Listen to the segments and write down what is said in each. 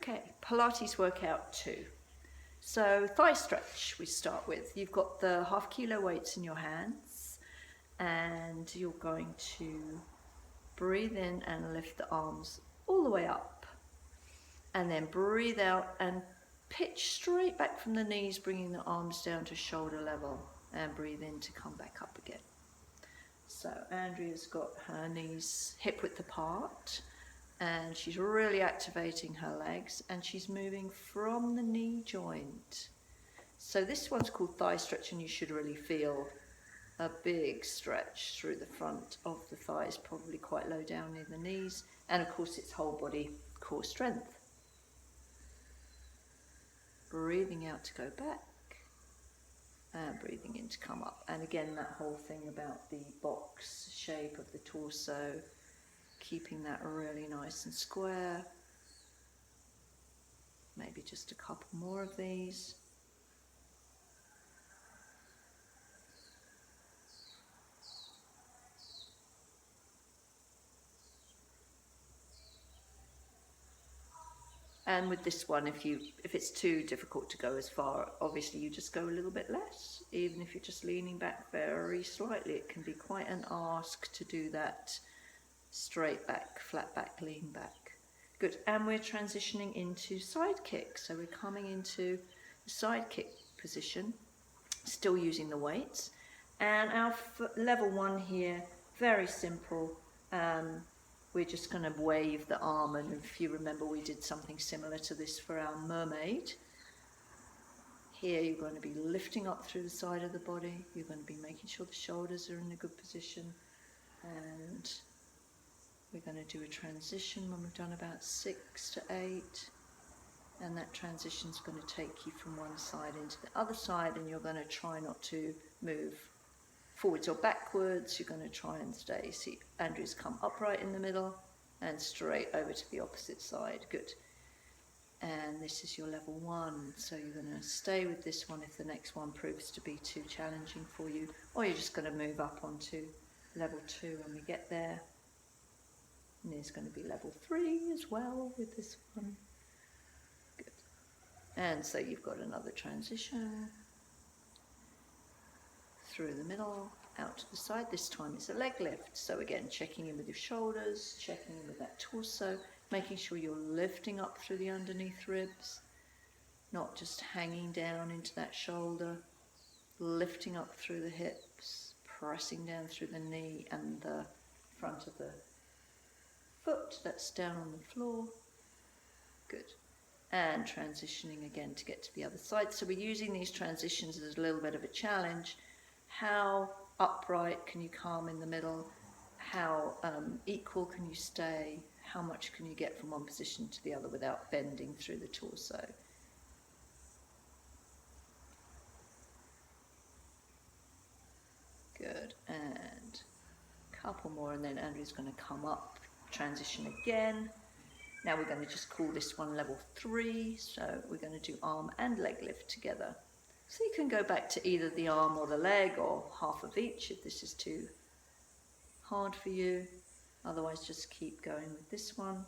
Okay, Pilates workout 2. So thigh stretch we start with. You've got the 1/2 kilo weights in your hands and you're going to breathe in and lift the arms all the way up. And then breathe out and pitch straight back from the knees, bringing the arms down to shoulder level, and breathe in to come back up again. So Andrea's got her knees hip width apart and she's really activating her legs and she's moving from the knee joint. So this one's called thigh stretch, and you should really feel a big stretch through the front of the thighs, probably quite low down near the knees, and of course it's whole body core strength. Breathing out to go back and breathing in to come up. And again, that whole thing about the box shape of the torso, keeping that really nice and square. Maybe just a couple more of these. And with this one, if it's too difficult to go as far, obviously you just go a little bit less. Even if you're just leaning back very slightly, it can be quite an ask to do that straight back, flat back, lean back. Good, and we're transitioning into side kick. So we're coming into the side kick position, still using the weights. And our level 1 here, very simple. We're just going to wave the arm, and if you remember, we did something similar to this for our mermaid. Here you're going to be lifting up through the side of the body. You're going to be making sure the shoulders are in a good position, and we're going to do a transition when we've done about 6 to 8, and that transition is going to take you from one side into the other side, and you're going to try not to move forwards or backwards. You're going to try and stay. See, Andrew's come upright in the middle and straight over to the opposite side. Good. And this is your level 1. So you're going to stay with this one if the next one proves to be too challenging for you, or you're just going to move up onto level 2 when we get there. And there's going to be level 3 as well with this one. Good. And so you've got another transition through the middle, out to the side. This time it's a leg lift. So again, checking in with your shoulders, checking in with that torso, making sure you're lifting up through the underneath ribs, not just hanging down into that shoulder, lifting up through the hips, pressing down through the knee and the front of the foot that's down on the floor. Good. And transitioning again to get to the other side. So we're using these transitions as a little bit of a challenge. How upright can you come in the middle? How equal can you stay? How much can you get from one position to the other without bending through the torso? Good, and a couple more, and then Andrew's going to come up, transition again. Now we're going to just call this one level 3, so we're going to do arm and leg lift together. So you can go back to either the arm or the leg, or half of each if this is too hard for you. Otherwise, just keep going with this one.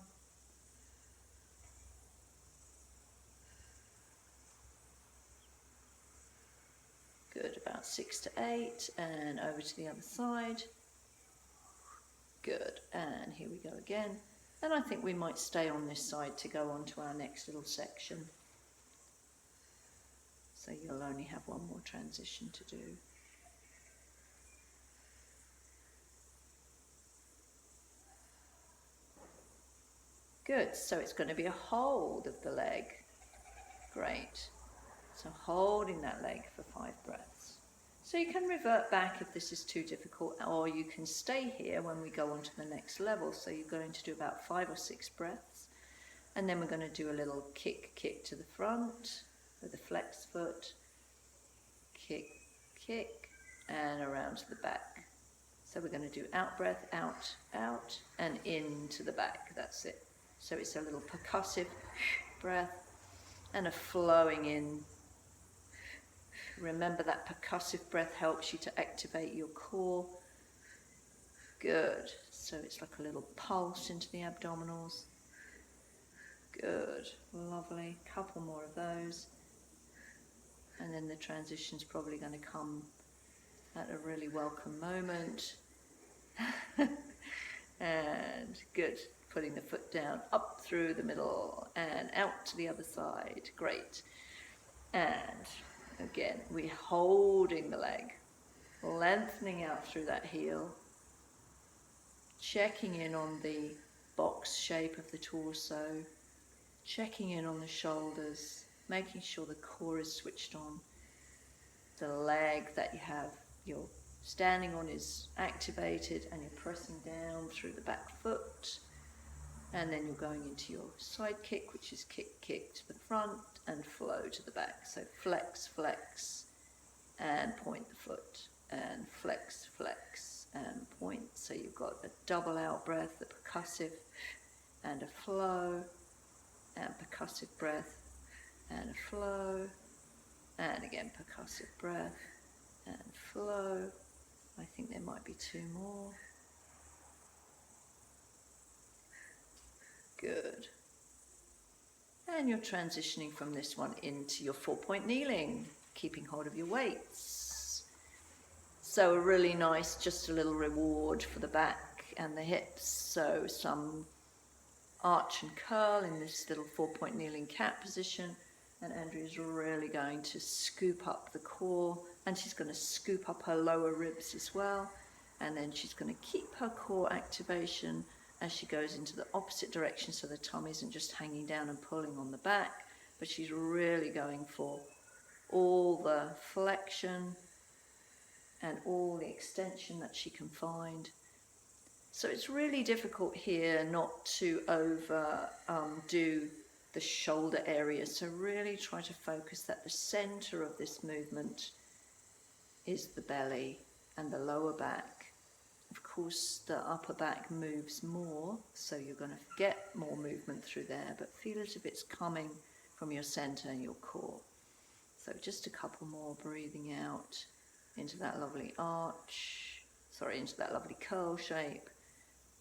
Good, about 6 to 8, and over to the other side. Good, and here we go again. And I think we might stay on this side to go on to our next little section. So you'll only have one more transition to do. Good, so it's going to be a hold of the leg. Great. So holding that leg for 5 breaths. So you can revert back if this is too difficult, or you can stay here when we go on to the next level. So you're going to do about 5 or 6 breaths. And then we're going to do a little kick to the front with a flex foot, kick, and around to the back. So we're going to do out breath, out, and into the back. That's it. So it's a little percussive breath and a flowing in. Remember that percussive breath helps you to activate your core. Good. So it's like a little pulse into the abdominals. Good. Good, lovely. Couple more of those. And then the transition's probably going to come at a really welcome moment. And good. Putting the foot down, up through the middle and out to the other side. Great. And again, we're holding the leg, lengthening out through that heel, checking in on the box shape of the torso, checking in on the shoulders, making sure the core is switched on. The leg that you're standing on is activated, and you're pressing down through the back foot. And then you're going into your side kick, which is kick, kick to the front and flow to the back. So flex, flex, and point the foot, and flex, flex, and point. So you've got a double out breath, the percussive, and a flow, and percussive breath, and a flow, and again percussive breath, and flow. I think there might be two more. Good. And you're transitioning from this one into your 4-point kneeling, keeping hold of your weights. So a really nice, just a little reward for the back and the hips. So some arch and curl in this little 4-point kneeling cat position. And Andrea's really going to scoop up the core, and she's going to scoop up her lower ribs as well. And then she's going to keep her core activation as she goes into the opposite direction, so the tummy isn't just hanging down and pulling on the back, but she's really going for all the flexion and all the extension that she can find. So it's really difficult here not to overdo the shoulder area, so really try to focus that the center of this movement is the belly and the lower back. Of course, the upper back moves more, so you're going to get more movement through there, but feel as if it's coming from your center and your core. So just a couple more, breathing out into that lovely into that lovely curl shape,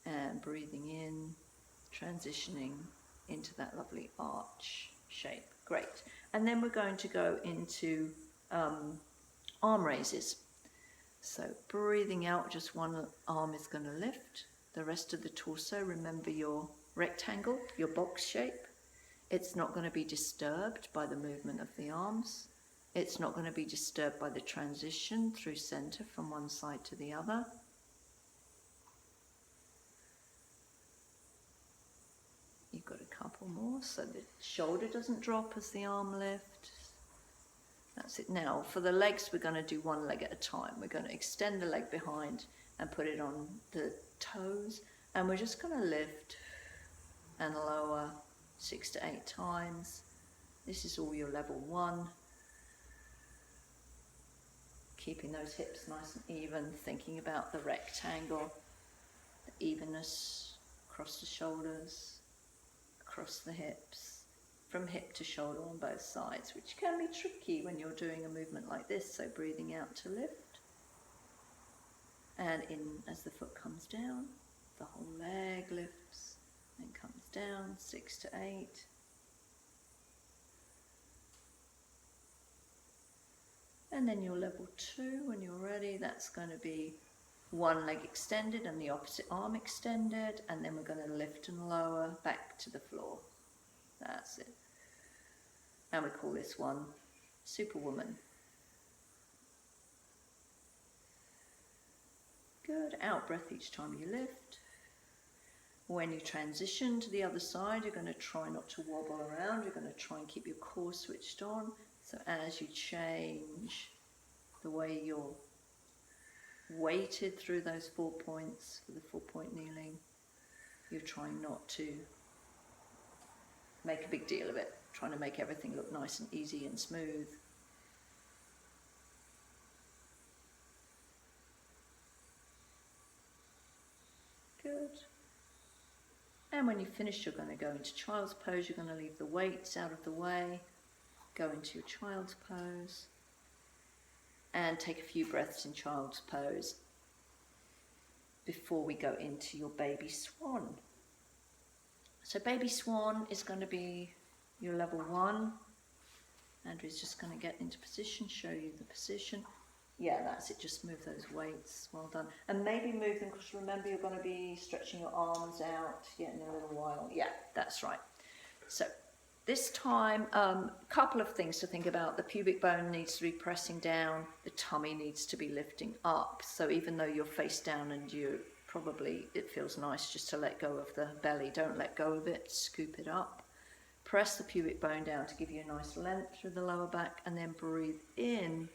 and breathing in, transitioning into that lovely arch shape. Great. And then we're going to go into arm raises. So breathing out, just one arm is going to lift. The rest of the torso, remember your rectangle, your box shape. It's not going to be disturbed by the movement of the arms. It's not going to be disturbed by the transition through center from one side to the other. You've got a couple more, so the shoulder doesn't drop as the arm lifts. That's it. Now, for the legs, we're going to do one leg at a time. We're going to extend the leg behind and put it on the toes. And we're just going to lift and lower 6 to 8 times. This is all your level 1. Keeping those hips nice and even, thinking about the rectangle, the evenness across the shoulders, across the hips, from hip to shoulder on both sides, which can be tricky when you're doing a movement like this. So breathing out to lift, and in as the foot comes down, the whole leg lifts and comes down, 6 to 8. And then your level 2, when you're ready, that's going to be one leg extended and the opposite arm extended, and then we're going to lift and lower back to the floor. That's it. And we call this one Superwoman. Good. Out breath each time you lift. When you transition to the other side, you're going to try not to wobble around. You're going to try and keep your core switched on. So as you change the way you're weighted through those 4 points for the 4-point kneeling, you're trying not to make a big deal of it, trying to make everything look nice and easy and smooth. Good. And when you finish, you're going to go into child's pose. You're going to leave the weights out of the way, go into your child's pose, and take a few breaths in child's pose before we go into your baby swan. So baby swan is going to be your level 1. Andrea's just going to get into position, show you the position. Yeah, that's it, just move those weights, well done. And maybe move them, because remember you're going to be stretching your arms out in a little while. Yeah, that's right. So this time, couple of things to think about. The pubic bone needs to be pressing down, the tummy needs to be lifting up. So even though you're face down and it feels nice just to let go of the belly, don't let go of it, scoop it up. Press the pubic bone down to give you a nice length through the lower back, and then breathe in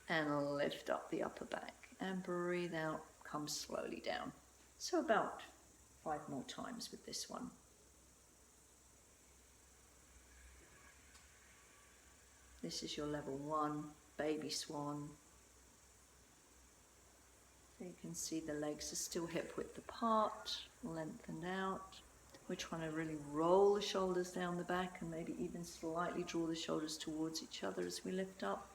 and lift up the upper back, and breathe out, come slowly down. So about 5 more times with this one. This is your level 1, Baby Swan. So you can see the legs are still hip width apart, lengthened out. We're trying to really roll the shoulders down the back and maybe even slightly draw the shoulders towards each other as we lift up.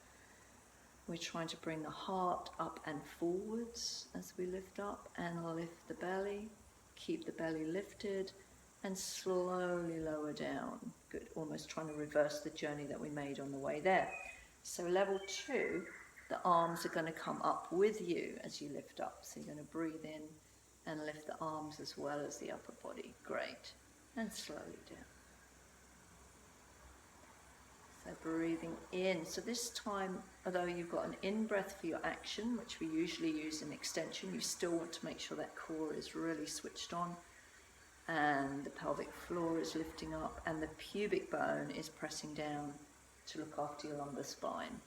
We're trying to bring the heart up and forwards as we lift up, and lift the belly. Keep the belly lifted and slowly lower down. Good, almost trying to reverse the journey that we made on the way there. So level 2, the arms are going to come up with you as you lift up. So you're going to breathe in and lift the arms as well as the upper body. Great. And slowly down. So breathing in. So this time, although you've got an in-breath for your action, which we usually use in extension, you still want to make sure that core is really switched on, and the pelvic floor is lifting up, and the pubic bone is pressing down to look after your lumbar spine.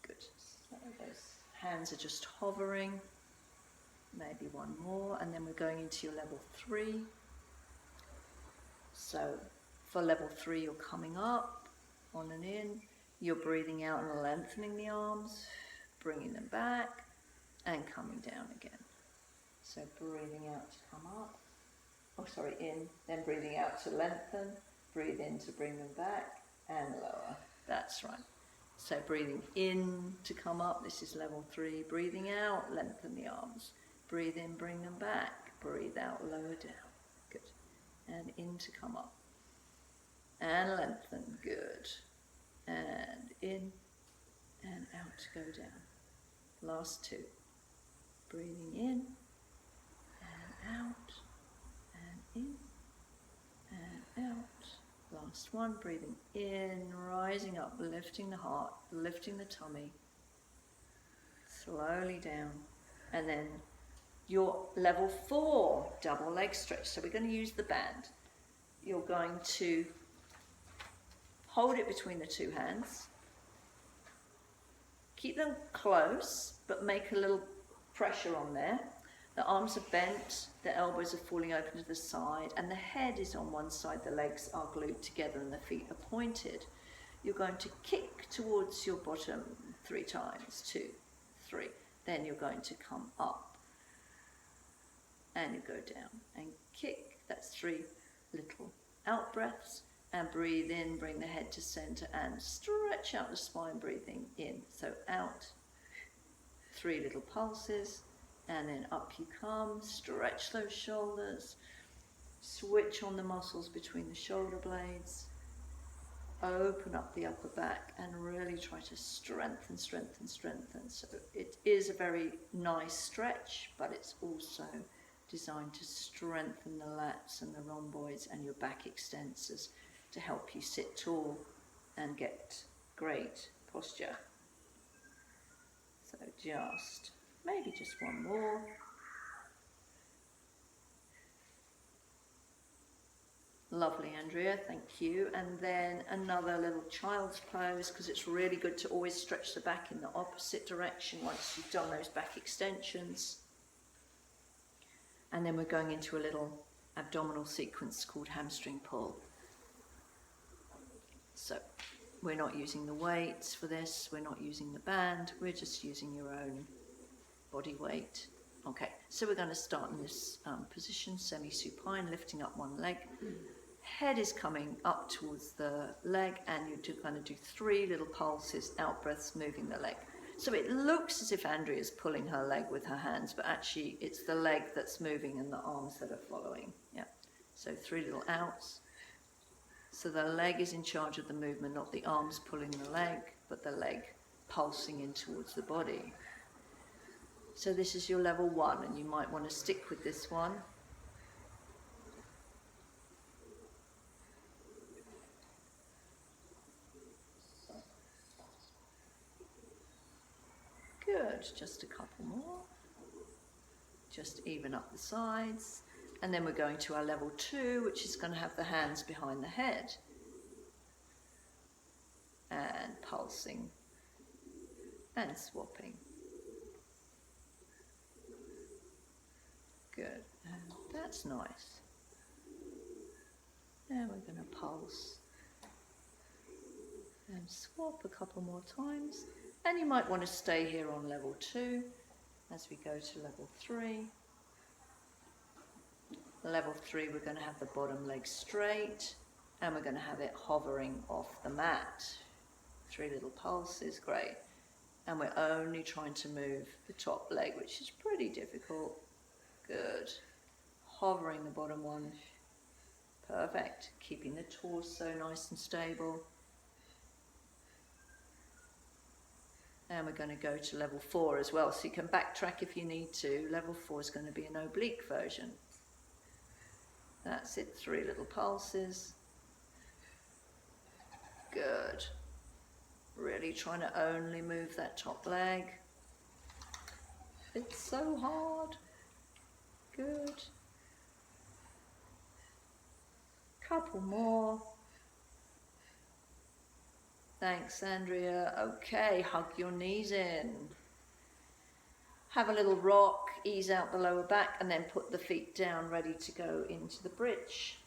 Good. So those hands are just hovering. Maybe one more, and then we're going into your level 3. So for level 3, you're coming up, on and in. You're breathing out and lengthening the arms, bringing them back, and coming down again. So breathing out to come up. In, then breathing out to lengthen, breathe in to bring them back, and lower. That's right. So breathing in to come up, this is level 3. Breathing out, lengthen the arms. Breathe in, bring them back. Breathe out, lower down. Good. And in to come up. And lengthen. Good. And in and out to go down. Last 2. Breathing in and out and in and out. Last 1. Breathing in, rising up, lifting the heart, lifting the tummy. Slowly down. And then your level 4 double leg stretch. So we're going to use the band. You're going to hold it between the 2 hands. Keep them close, but make a little pressure on there. The arms are bent, the elbows are falling open to the side, and the head is on one side, the legs are glued together and the feet are pointed. You're going to kick towards your bottom 3 times. 2, 3. Then you're going to come up. And you go down and kick. That's 3 little out breaths, and breathe in, bring the head to center and stretch out the spine, breathing in. So out, 3 little pulses, and then up you come. Stretch those shoulders, switch on the muscles between the shoulder blades, open up the upper back, and really try to strengthen. So it is a very nice stretch, but it's also designed to strengthen the lats and the rhomboids and your back extensors to help you sit tall and get great posture. So maybe just one more. Lovely, Andrea, thank you. And then another little child's pose, because it's really good to always stretch the back in the opposite direction once you've done those back extensions. And then we're going into a little abdominal sequence called hamstring pull. So we're not using the weights for this, we're not using the band, we're just using your own body weight. Okay, so we're going to start in this position, semi-supine, lifting up one leg. Head is coming up towards the leg, and you're going to do 3 little pulses, out breaths, moving the leg. So it looks as if Andrea's pulling her leg with her hands, but actually it's the leg that's moving and the arms that are following. Yeah. So 3 little outs, So the leg is in charge of the movement, not the arms pulling the leg, but the leg pulsing in towards the body. So this is your level 1, and you might want to stick with this one. Good, just a couple more. Just even up the sides. And then we're going to our level 2, which is going to have the hands behind the head. And pulsing and swapping. Good, and that's nice. And we're going to pulse and swap a couple more times. And you might want to stay here on level 2 as we go to level 3. Level 3, we're going to have the bottom leg straight, and we're going to have it hovering off the mat. 3 little pulses, great. And we're only trying to move the top leg, which is pretty difficult. Good. Hovering the bottom one. Perfect. Keeping the torso nice and stable. And we're going to go to level 4 as well, so you can backtrack if you need to. Level 4 is going to be an oblique version. That's it, 3 little pulses. Good. Really trying to only move that top leg. It's so hard. Good. Couple more. Thanks, Andrea. Okay, hug your knees in. Have a little rock, ease out the lower back, and then put the feet down, ready to go into the bridge.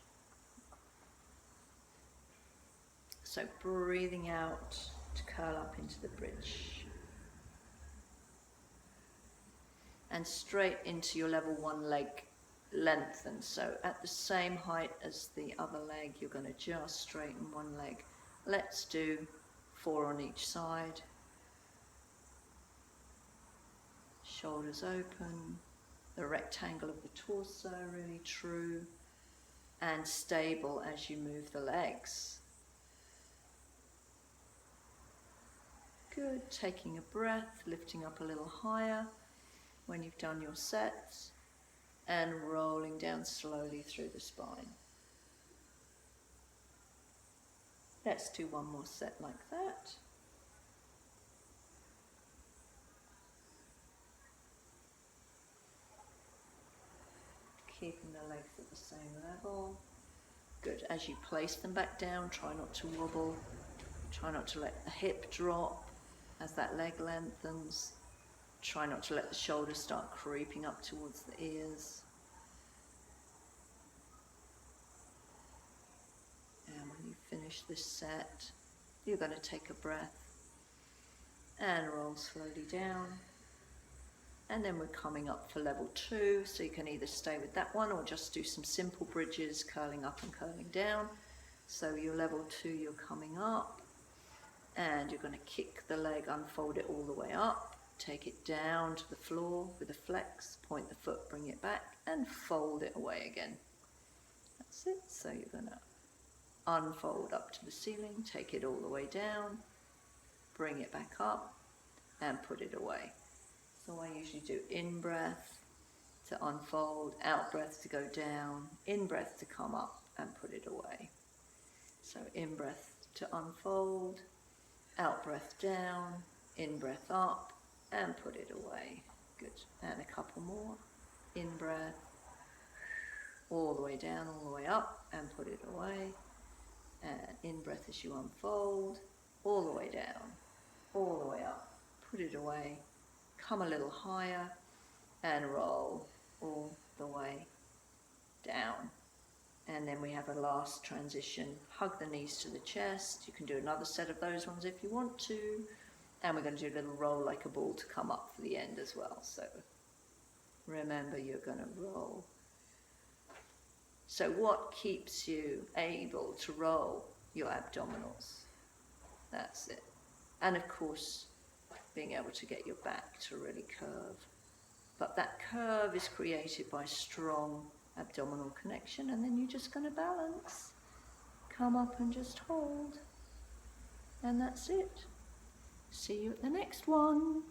So breathing out to curl up into the bridge. And straight into your level 1 leg lengthen. So at the same height as the other leg, you're going to just straighten one leg. Let's do 4 on each side. Shoulders open, the rectangle of the torso really true and stable as you move the legs. Good, taking a breath, lifting up a little higher when you've done your sets and rolling down slowly through the spine. Let's do one more set like that. Keeping the legs at the same level. Good. As you place them back down, try not to wobble. Try not to let the hip drop as that leg lengthens. Try not to let the shoulders start creeping up towards the ears. And when you finish this set, you're going to take a breath and roll slowly down. And then we're coming up for level 2, so you can either stay with that one or just do some simple bridges, curling up and curling down. So your level 2, you're coming up, and you're going to kick the leg, unfold it all the way up, take it down to the floor with a flex, point the foot, bring it back, and fold it away again. That's it. So you're going to unfold up to the ceiling, take it all the way down, bring it back up, and put it away. So I usually do in-breath to unfold, out-breath to go down, in-breath to come up and put it away. So in-breath to unfold, out-breath down, in-breath up and put it away. Good. And a couple more. In-breath, all the way down, all the way up and put it away. And in-breath as you unfold, all the way down, all the way up, put it away. Come a little higher and roll all the way down. And then we have a last transition. Hug the knees to the chest. You can do another set of those ones if you want to. And we're going to do a little roll like a ball to come up for the end as well. So remember, you're going to roll. So what keeps you able to roll? Your abdominals. That's it. And of course, being able to get your back to really curve. But that curve is created by strong abdominal connection, and then you're just going to balance. come up and just hold. And that's it. See you at the next one.